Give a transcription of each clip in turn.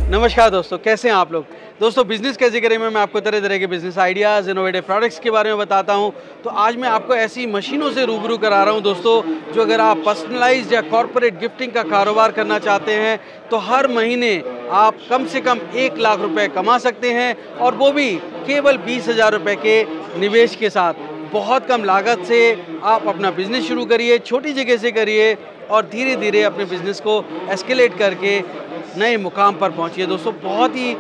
नमस्कार दोस्तों, कैसे हैं आप लोग। दोस्तों, बिज़नेस कैसे करें में मैं आपको तरह तरह के बिज़नेस आइडियाज़, इनोवेटिव प्रोडक्ट्स के बारे में बताता हूं। तो आज मैं आपको ऐसी मशीनों से रूबरू करा रहा हूं दोस्तों, जो अगर आप पर्सनलाइज्ड या कॉर्पोरेट गिफ्टिंग का कारोबार करना चाहते हैं तो हर महीने आप कम से कम 1 लाख रुपए कमा सकते हैं, और वो भी केवल 20,000 रुपये के निवेश के साथ। बहुत कम लागत से आप अपना बिज़नेस शुरू करिए, छोटी जगह से करिए और धीरे धीरे अपने बिज़नेस को एस्केलेट करके नए मुकाम पर पहुंचिए। दोस्तों, बहुत ही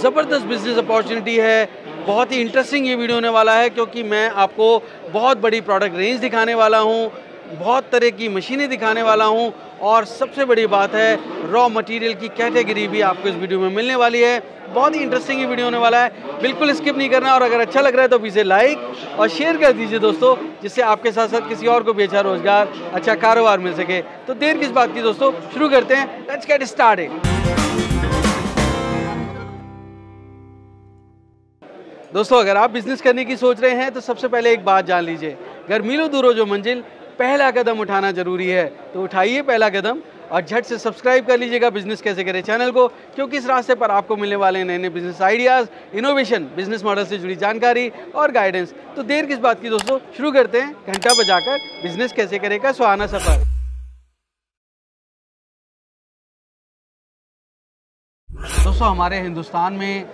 ज़बरदस्त बिज़नेस अपॉर्चुनिटी है, बहुत ही इंटरेस्टिंग ये वीडियो होने वाला है, क्योंकि मैं आपको बहुत बड़ी प्रोडक्ट रेंज दिखाने वाला हूं, बहुत तरह की मशीनें दिखाने वाला हूं, और सबसे बड़ी बात है रॉ मटेरियल की कैटेगरी भी आपको इस वीडियो में मिलने वाली है। बहुत ही इंटरेस्टिंग ये वीडियो होने वाला है, बिल्कुल स्किप नहीं करना। और अगर अच्छा लग रहा है तो इसे लाइक और शेयर कर दीजिए दोस्तों, जिससे आपके साथ साथ किसी और को भी अच्छा रोजगार, अच्छा कारोबार मिल सके। तो देर किस बात की दोस्तों, शुरू करते हैं। Let's get started. दोस्तों, अगर आप बिजनेस करने की सोच रहे हैं तो सबसे पहले एक बात जान लीजिए, घर मीलों दूर हो जो मंजिल, पहला कदम उठाना जरूरी है। तो उठाइए पहला कदम और झट से सब्सक्राइब कर लीजिएगा बिजनेस कैसे करें चैनल को, क्योंकि इस रास्ते पर आपको मिलने वाले नए नए business ideas, innovation, business model से जुड़ी जानकारी और गाइडेंस। तो देर किस बात की दोस्तों, शुरू करते हैं घंटा बजाकर बिजनेस कैसे करें का सुहाना सफर। दोस्तों, हमारे हिंदुस्तान में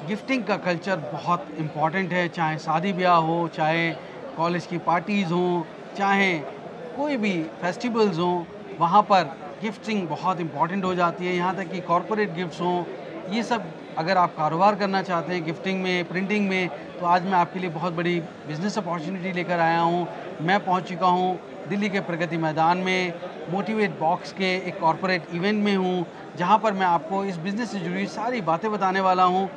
गिफ्टिंग का कल्चर बहुत इम्पॉर्टेंट है। चाहे शादी ब्याह हो, चाहे कॉलेज की पार्टीज़ हों, चाहे कोई भी फेस्टिवल्स हों, वहाँ पर गिफ्टिंग बहुत इम्पॉर्टेंट हो जाती है। यहाँ तक कि कॉर्पोरेट गिफ्ट्स हों, ये सब अगर आप कारोबार करना चाहते हैं गिफ्टिंग में, प्रिंटिंग में, तो आज मैं आपके लिए बहुत बड़ी बिजनेस अपॉर्चुनिटी लेकर आया हूँ। मैं पहुँच चुका हूँ दिल्ली के प्रगति मैदान में, मोटिवेट बॉक्स के एक कॉर्पोरेट इवेंट में हूँ, जहाँ पर मैं आपको इस बिज़नेस से जुड़ी सारी बातें बताने वाला हूँ।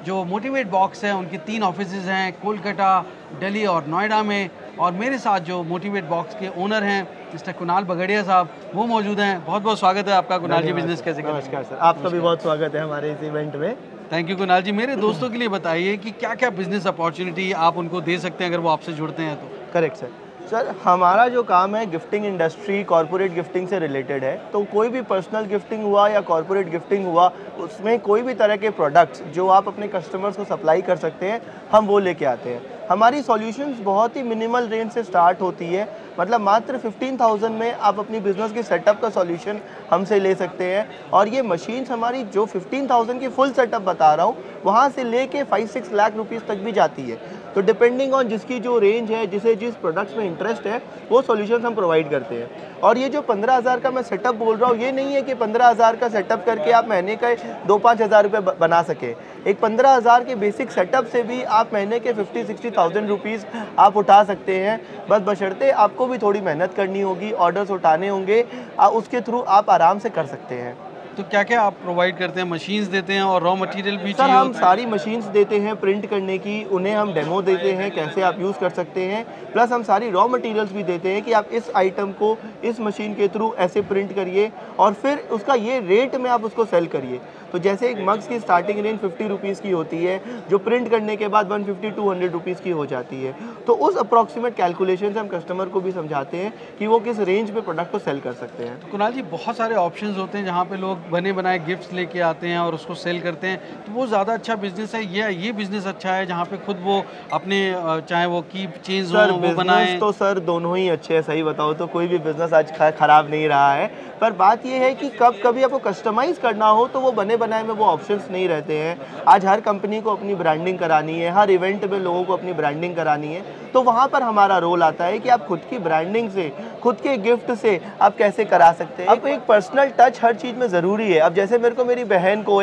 जो मोटिवेट बॉक्स है उनके 3 ऑफिसेज़ हैं, कोलकाता, दिल्ली और नोएडा में। और मेरे साथ जो मोटिवेट बॉक्स के ओनर हैं मिस्टर कुणाल बगड़िया साहब, वो मौजूद हैं। बहुत बहुत स्वागत है आपका कुणाल जी, बिजनेस कैसे करें। नमस्कार सर, आपका भी बहुत स्वागत है हमारे इस इवेंट में। थैंक यू कुणाल जी। मेरे दोस्तों के लिए बताइए कि क्या क्या बिजनेस अपॉर्चुनिटी आप उनको दे सकते हैं अगर वो आपसे जुड़ते हैं तो। Correct sir. सर, हमारा जो काम है गिफ्टिंग इंडस्ट्री, कॉर्पोरेट गिफ्टिंग से रिलेटेड है। तो कोई भी पर्सनल गिफ्टिंग हुआ या कॉर्पोरेट गिफ्टिंग हुआ, उसमें कोई भी तरह के प्रोडक्ट्स जो आप अपने कस्टमर्स को सप्लाई कर सकते हैं, हम वो लेके आते हैं। हमारी सॉल्यूशंस बहुत ही मिनिमल रेंज से स्टार्ट होती है, मतलब मात्र 15,000 में आप अपनी बिजनेस की सेटअप का सॉल्यूशन हमसे ले सकते हैं। और ये मशीन्स हमारी जो 15,000 की फुल सेटअप बता रहा हूँ, वहाँ से लेके 5-6 लाख रुपीज़ तक भी जाती है। तो डिपेंडिंग ऑन जिसकी जो रेंज है, जिसे जिस प्रोडक्ट्स में इंटरेस्ट है, वो सॉल्यूशंस हम प्रोवाइड करते हैं। और ये जो 15,000 का मैं सेटअप बोल रहा हूँ, ये नहीं है कि 15,000 का सेटअप करके आप महीने का 2-5 हज़ार रुपये बना सके। एक 15,000 के बेसिक सेटअप से भी आप महीने के 50-60,000 रुपीज़ आप उठा सकते हैं। बस बशर्ते आपको भी थोड़ी मेहनत करनी होगी, ऑर्डर्स उठाने होंगे, उसके थ्रू आप आराम से कर सकते हैं। तो क्या क्या आप प्रोवाइड करते हैं? मशीन्स देते हैं और रॉ मटेरियल भी सर, चाहिए हम होता है? सारी मशीन्स देते हैं प्रिंट करने की, उन्हें हम डेमो देते हैं कैसे आप यूज़ कर सकते हैं। प्लस हम सारी रॉ मटेरियल्स भी देते हैं कि आप इस आइटम को इस मशीन के थ्रू ऐसे प्रिंट करिए और फिर उसका ये रेट में आप उसको सेल करिए। तो जैसे एक मग्स की स्टार्टिंग रेंज 50 रुपीज़ की होती है, जो प्रिंट करने के बाद 150-200 रुपीज़ की हो जाती है। तो उस अप्रॉक्सीमेट कैलकुलेशन से हम कस्टमर को भी समझाते हैं कि वो किस रेंज में प्रोडक्ट को सेल कर सकते हैं। तो कुणाल जी, बहुत सारे ऑप्शंस होते हैं जहाँ पे लोग बने बनाए गिफ्ट्स लेके आते हैं और उसको सेल करते हैं, तो वो ज़्यादा अच्छा बिजनेस है या ये बिजनेस अच्छा है जहाँ पे खुद वो अपने चाहे वो की चेंज हो वो बनाएं? तो सर दोनों ही अच्छे हैं, सही बताओ तो कोई भी बिजनेस आज खराब नहीं रहा है। पर बात ये है कि कभी आपको कस्टमाइज़ करना हो तो वो बने बनाए में वो ऑप्शंस नहीं रहते हैं। आज हर कंपनी को अपनी ब्रांडिंग करानी है, हर इवेंट में लोगों को अपनी ब्रांडिंग करानी है, तो वहाँ पर हमारा रोल आता है कि आप खुद की ब्रांडिंग से, खुद के गिफ्ट से आप कैसे करा सकते हैं। अब एक पर्सनल टच हर चीज़ में ज़रूरी है। अब जैसे मेरे को मेरी बहन को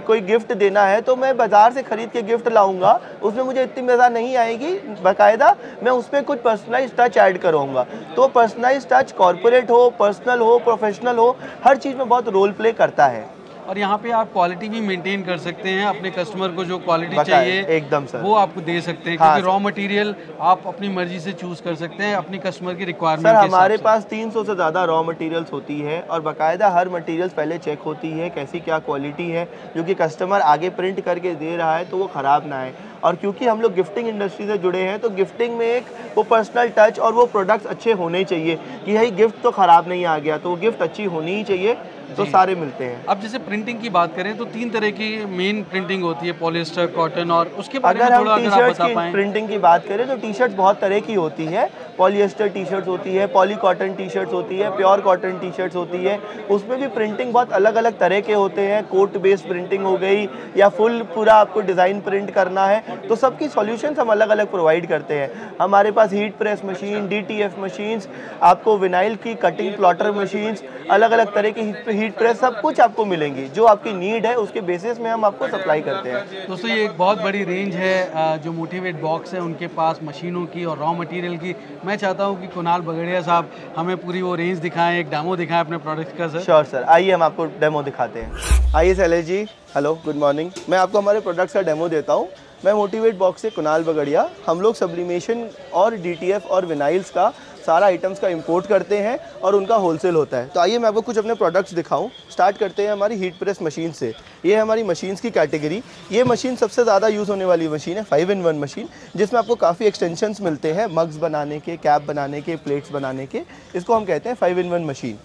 कोई गिफ्ट देना है तो मैं बाज़ार से खरीद के गिफ्ट लाऊंगा, उसमें मुझे इतनी मज़ा नहीं आएगी, बाकायदा मैं उसमें कुछ पर्सनलाइज टच ऐड करूँगा। तो पर्सनलाइज टच कॉर्पोरेट हो, पर्सनल हो, प्रोफेशनल हो, हर चीज़ में बहुत रोल प्ले करता है। और यहाँ पे आप क्वालिटी भी मेंटेन कर सकते हैं, अपने कस्टमर को जो क्वालिटी चाहिए एकदम सर, वो आपको दे सकते हैं, क्योंकि रॉ मटेरियल आप अपनी मर्जी से चूज कर सकते हैं अपनी कस्टमर की रिक्वायरमेंट सर। के हमारे पास 300 से ज़्यादा रॉ मटेरियल्स होती है और बाकायदा हर मटेरियल्स पहले चेक होती है कैसी क्या क्वालिटी है, जो कि कस्टमर आगे प्रिंट करके दे रहा है तो वो ख़राब ना आए। और क्योंकि हम लोग गिफ्टिंग इंडस्ट्री से जुड़े हैं तो गिफ्टिंग में एक वो पर्सनल टच और वो प्रोडक्ट्स अच्छे होने चाहिए कि भाई गिफ्ट तो ख़राब नहीं आ गया, तो वो गिफ्ट अच्छी होनी ही चाहिए। तो सारे मिलते हैं। अब जैसे प्रिंटिंग की बात करें तो 3 तरह की मेन प्रिंटिंग होती है, पॉलिएस्टर, कॉटन, और उसके बारे में थोड़ा अगर हम टी-शर्ट्स की प्रिंटिंग की बात करें तो टी शर्ट्स बहुत तरह की होती है। पॉलिएस्टर टी शर्ट्स होती है, पॉली कॉटन टी शर्ट्स होती है, प्योर कॉटन टी शर्ट्स होती है। उसमें भी प्रिंटिंग बहुत अलग अलग तरह के होते हैं। कोट बेस्ड प्रिंटिंग हो गई या फुल पूरा आपको डिज़ाइन प्रिंट करना है, तो सबकी सॉल्यूशंस हम अलग अलग प्रोवाइड करते हैं। हमारे पास heat press machine, DTF machines, आपको विनाइल की कटिंग प्लॉटर मशीन्स, अलग अलग तरह की हीट प्रेस, सब कुछ आपको मिलेंगी। जो आपकी नीड है उसके बेसिस में हम आपको सप्लाई करते हैं। दोस्तों ये एक बहुत बड़ी रेंज है जो मोटिवेट बॉक्स है उनके पास मशीनों की और रॉ मटेरियल की। मैं चाहता हूँ कि कुणाल बगड़िया साहब हमें पूरी वो रेंज दिखाएं, एक डेमो दिखाएं अपने प्रोडक्ट का। सर श्योर सर, आइए हम आपको डेमो दिखाते हैं। आइए Shailesh ji, hello, good morning. मैं आपको हमारे प्रोडक्ट्स का डेमो देता हूँ। मैं मोटिवेट बॉक्स से कुणाल बगड़िया। हम लोग सब्लिमेशन और DTF और विनाइल्स का सारा आइटम्स का इंपोर्ट करते हैं और उनका होलसेल होता है। तो आइए मैं आपको कुछ अपने प्रोडक्ट्स दिखाऊं। स्टार्ट करते हैं हमारी हीट प्रेस मशीन से। ये है हमारी मशीन्स की कैटेगरी। ये मशीन सबसे ज़्यादा यूज़ होने वाली मशीन है, 5-in-1 मशीन, जिसमें आपको काफ़ी एक्सटेंशंस मिलते हैं, मग्स बनाने के, कैप बनाने के, प्लेट्स बनाने के। इसको हम कहते हैं 5-in-1 मशीन।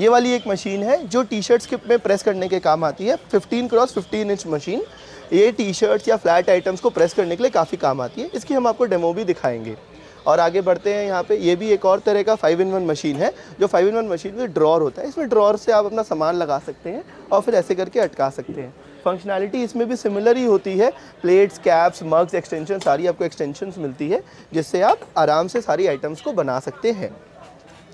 ये वाली एक मशीन है जो टी-शर्ट्स के में प्रेस करने के काम आती है। 15x15 इंच मशीन, ये टी-शर्ट्स या फ्लैट आइटम्स को प्रेस करने के लिए काफ़ी काम आती है। इसकी हम आपको डेमो भी दिखाएंगे। और आगे बढ़ते हैं। यहाँ पे ये भी एक और तरह का 5-in-1 मशीन है, जो 5-in-1 मशीन में ड्रॉर होता है। इसमें ड्रॉर से आप अपना सामान लगा सकते हैं और फिर ऐसे करके अटका सकते हैं। फंक्शनैलिटी इसमें भी सिमिलर ही होती है। प्लेट्स, कैप्स, मग्स, एक्सटेंशन, सारी आपको एक्सटेंशंस मिलती है, जिससे आप आराम से सारी आइटम्स को बना सकते हैं।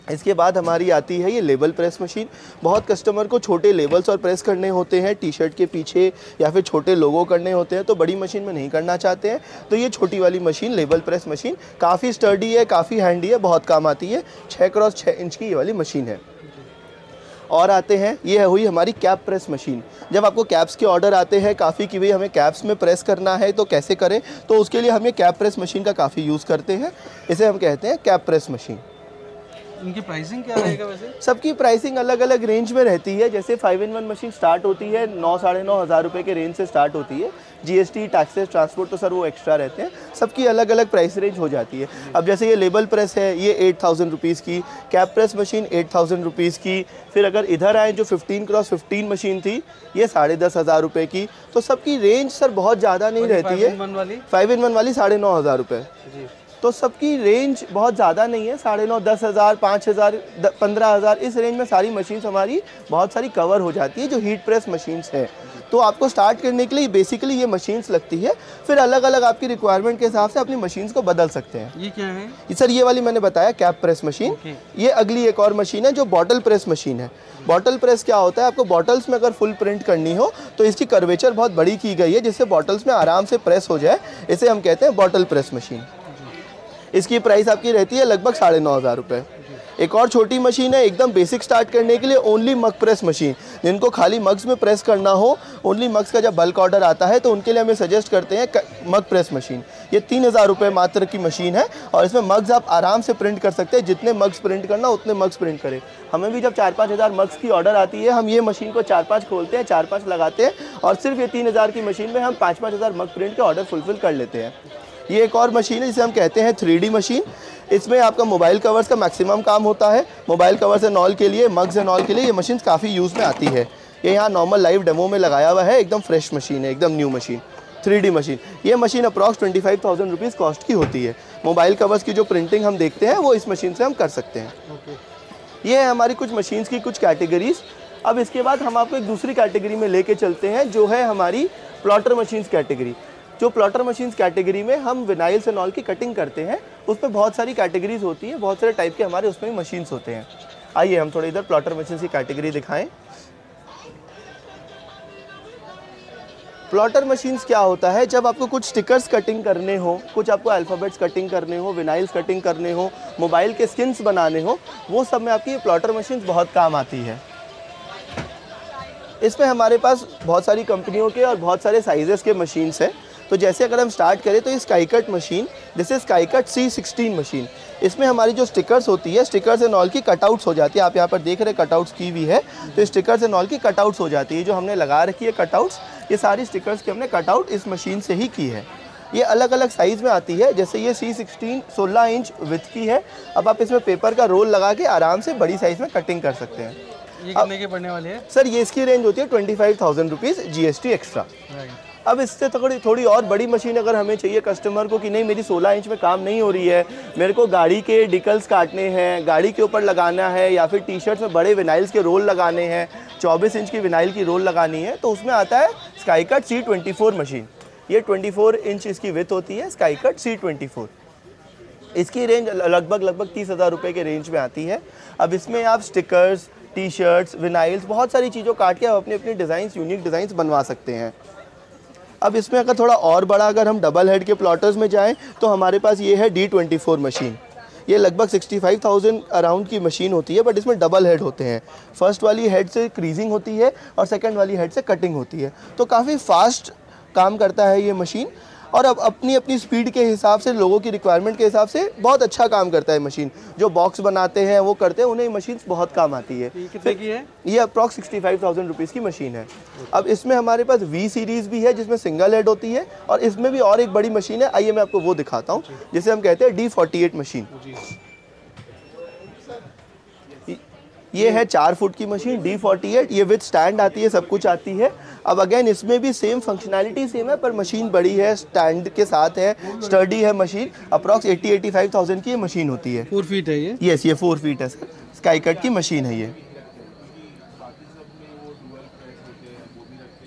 इसके बाद हमारी आती है ये लेबल प्रेस मशीन। बहुत कस्टमर को छोटे लेबल्स और प्रेस करने होते हैं, टी-शर्ट के पीछे, या फिर छोटे लोगो करने होते हैं, तो बड़ी मशीन में नहीं करना चाहते हैं, तो ये छोटी वाली मशीन, लेबल प्रेस मशीन, काफ़ी स्टर्डी है, काफ़ी हैंडी है, बहुत काम आती है। 6x6 इंच की ये वाली मशीन है। और आते हैं, ये हुई हमारी कैप प्रेस मशीन। जब आपको कैप्स के ऑर्डर आते हैं काफ़ी कि भाई हमें कैप्स में प्रेस करना है तो कैसे करें, तो उसके लिए हम ये कैप प्रेस मशीन का काफ़ी यूज़ करते हैं। इसे हम कहते हैं कैप प्रेस मशीन। इनकी प्राइसिंग क्या रहेगा वैसे? सबकी प्राइसिंग अलग अलग रेंज में रहती है। जैसे 5-in-1 मशीन स्टार्ट होती है 9-9.5 हज़ार रुपये के रेंज से स्टार्ट होती है। GST, टैक्सेस, ट्रांसपोर्ट तो सर वो एक्स्ट्रा रहते हैं। सबकी अलग अलग प्राइस रेंज हो जाती है। अब जैसे ये लेबल प्रेस है, ये 8,000 रुपीज़ की, कैप प्रेस मशीन 8,000 रुपीज़ की। फिर अगर इधर आए जो 15x15 मशीन थी, ये 10,500 रुपये की। तो सबकी रेंज सर बहुत ज़्यादा नहीं रहती है। 5-in-1 वाली 9,500 रुपये। तो सबकी रेंज बहुत ज़्यादा नहीं है, 9,500, 10,000, 5,000, 15,000, इस रेंज में सारी मशीन्स हमारी बहुत सारी कवर हो जाती है जो हीट प्रेस मशीन्स है। तो आपको स्टार्ट करने के लिए बेसिकली ये मशीन्स लगती है, फिर अलग अलग आपकी रिक्वायरमेंट के हिसाब से अपनी मशीन्स को बदल सकते हैं। ये क्या है सर? ये वाली मैंने बताया कैप प्रेस मशीन। ये अगली एक और मशीन है जो बॉटल प्रेस मशीन है। बॉटल प्रेस क्या होता है? आपको बॉटल्स में अगर फुल प्रिंट करनी हो तो इसकी कर्वेचर बहुत बड़ी की गई है, जिससे बॉटल्स में आराम से प्रेस हो जाए। इसे हम कहते हैं बॉटल प्रेस मशीन। इसकी प्राइस आपकी रहती है लगभग 9,500 रुपये। एक और छोटी मशीन है एकदम बेसिक स्टार्ट करने के लिए, ओनली मग प्रेस मशीन। जिनको खाली मग्स में प्रेस करना हो, ओनली मग्स का जब बल्क ऑर्डर आता है तो उनके लिए हमें सजेस्ट करते हैं मग प्रेस मशीन। ये 3,000 रुपये मात्र की मशीन है और इसमें मग्स आप आराम से प्रिंट कर सकते हैं। जितने मग्स प्रिंट करना उतने मग्स प्रिंट करें। हमें भी जब 4-5 हज़ार मग्स की ऑर्डर आती है, हम ये मशीन को 4-5 खोलते हैं, 4-5 लगाते हैं और सिर्फ ये 3,000 की मशीन में हम 5-5 हज़ार मग प्रिंट के ऑर्डर फुलफिल कर लेते हैं। ये एक और मशीन है जिसे हम कहते हैं 3D मशीन। इसमें आपका मोबाइल कवर्स का मैक्सिमम काम होता है। मोबाइल कवर्स एंड ऑल के लिए, मग्स एंड ऑल के लिए ये मशीन काफ़ी यूज़ में आती है। ये यहाँ नॉर्मल लाइव डेमो में लगाया हुआ है, एकदम फ्रेश मशीन है, एकदम न्यू मशीन, 3D मशीन। ये मशीन अप्रॉक्स 25,000 रुपीज़ कॉस्ट की होती है। मोबाइल कवर्स की जो प्रिंटिंग हम देखते हैं वो इस मशीन से हम कर सकते हैं। ये है हमारी कुछ मशीन्स की कुछ कैटेगरीज। अब इसके बाद हम आपको एक दूसरी कैटेगरी में लेके चलते हैं जो है हमारी प्लॉटर मशीन्स कैटेगरी। जो प्लॉटर मशीन्स कैटेगरी में हम विनाइल्स एंड ऑल की कटिंग करते हैं, उसमें बहुत सारी कैटेगरीज होती है, बहुत सारे टाइप के हमारे उसमें मशीन्स होते हैं। आइए हम थोड़ी इधर प्लॉटर मशीन्स की कैटेगरी दिखाएं। प्लॉटर मशीन्स क्या होता है? जब आपको कुछ स्टिकर्स कटिंग करने हो, कुछ आपको अल्फ़ाबेट्स कटिंग करने हो, विनाइल्स कटिंग करने हो, मोबाइल के स्किन्स बनाने हो, वो सब में आपकी प्लॉटर मशीन्स बहुत काम आती है। इसमें हमारे पास बहुत सारी कंपनियों के और बहुत सारे साइजेस के मशीन्स हैं। तो जैसे अगर हम स्टार्ट करें तो ये Skycut machine, this is Skycut C16 machine. इसमें हमारी जो स्टिकर्स होती है, स्टिकर्स एंड ऑल की कटआउट्स हो जाती है। आप यहाँ पर देख रहे हैं कटआउट्स की हुई है, तो स्टिकर्स एंड ऑल की कटआउट्स हो जाती है। जो हमने लगा रखी है कटआउट्स, ये सारी स्टिकर्स की हमने कटआउट इस मशीन से ही की है। ये अलग अलग साइज़ में आती है। जैसे ये C16 16 इंच विड्थ की है। अब आप इसमें पेपर का रोल लगा के आराम से बड़ी साइज़ में कटिंग कर सकते हैं। ये कितने की पड़ने वाली है सर? ये इसकी रेंज होती है 25,000 रुपीज़ GST एक्स्ट्रा। अब इससे थोड़ी और बड़ी मशीन अगर हमें चाहिए कस्टमर को कि नहीं मेरी 16 इंच में काम नहीं हो रही है, मेरे को गाड़ी के डिकल्स काटने हैं, गाड़ी के ऊपर लगाना है, या फिर टी शर्ट्स में बड़े विनाइल्स के रोल लगाने हैं, 24 इंच की विनाइल की रोल लगानी है, तो उसमें आता है स्काईकट C24 मशीन। ये 24 इंच इसकी विड्थ होती है, स्काईकट C24। इसकी रेंज लगभग 30,000 रुपये के रेंज में आती है। अब इसमें आप स्टिकर्स, टी शर्ट्स, विनाइल्स, बहुत सारी चीज़ों काट के आप अपने अपने डिज़ाइंस, यूनिक डिज़ाइंस बनवा सकते हैं। अब इसमें अगर थोड़ा और बड़ा अगर हम डबल हेड के प्लॉटर्स में जाएं तो हमारे पास ये है D24 मशीन। ये लगभग 65,000 अराउंड की मशीन होती है, बट इसमें डबल हेड होते हैं। फर्स्ट वाली हेड से क्रीजिंग होती है और सेकंड वाली हेड से कटिंग होती है, तो काफ़ी फास्ट काम करता है ये मशीन। और अब अपनी अपनी स्पीड के हिसाब से, लोगों की रिक्वायरमेंट के हिसाब से बहुत अच्छा काम करता है मशीन। जो बॉक्स बनाते हैं वो करते हैं, उन्हें मशीन बहुत काम आती है। कितने की है? ये अप्रॉक्स 65,000 रुपीज़ की मशीन है। अब इसमें हमारे पास V सीरीज़ भी है जिसमें सिंगल हेड होती है, और इसमें भी और एक बड़ी मशीन है, आइए मैं आपको वो दिखाता हूँ, जिसे हम कहते हैं D48 मशीन। ये है 4 फुट की मशीन D48। ये विद स्टैंड आती है, सब कुछ आती है। अब अगेन इसमें भी सेम फंक्शनैलिटी सेम है, पर मशीन बड़ी है, स्टैंड के साथ है, स्टर्डी है मशीन। अप्रॉक्स 80-85,000 की ये मशीन होती है। 4 फीट है ये? यस, ये 4 फीट है सर, स्काईकट की मशीन है ये।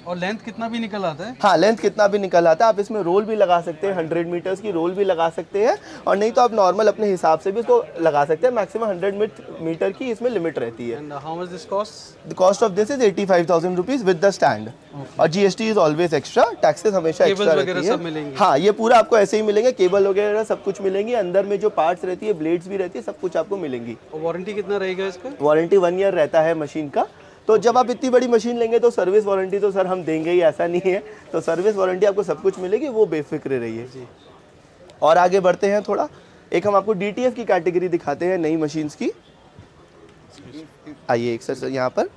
और लेंथ कितना भी निकल आता है? हाँ, लेंथ कितना भी निकल आता है। आप इसमें रोल भी लगा सकते हैं, 100 मीटर्स की रोल भी लगा सकते हैं, और नहीं तो आप नॉर्मल अपने हिसाब से भी इसको लगा सकते हैं। मैक्सिमम 100 मीटर की इसमें लिमिट रहती है। And how much this costs? The cost of this is 85,000 rupees with the stand. और GST is always extra, taxes हमेशा एक्स्ट्रा रहती है। सब मिलेंगे? हाँ, ये पूरा आपको ऐसे ही मिलेंगे, केबल वगैरह सब कुछ मिलेंगी, अंदर में जो पार्ट्स रहती है, ब्लेड्स भी रहती है, सब कुछ आपको मिलेंगी। और वारंटी कितना रहेगा इसका? वारंटी 1 ईयर रहता है मशीन का। तो जब आप इतनी बड़ी मशीन लेंगे तो सर्विस वारंटी तो सर हम देंगे ही, ऐसा नहीं है। तो सर्विस वारंटी आपको सब कुछ मिलेगी, वो बेफिक्र रहिए जी। और आगे बढ़ते हैं थोड़ा, एक हम आपको DTF की कैटेगरी दिखाते हैं नई मशीन्स की। आइए एक सर यहाँ पर,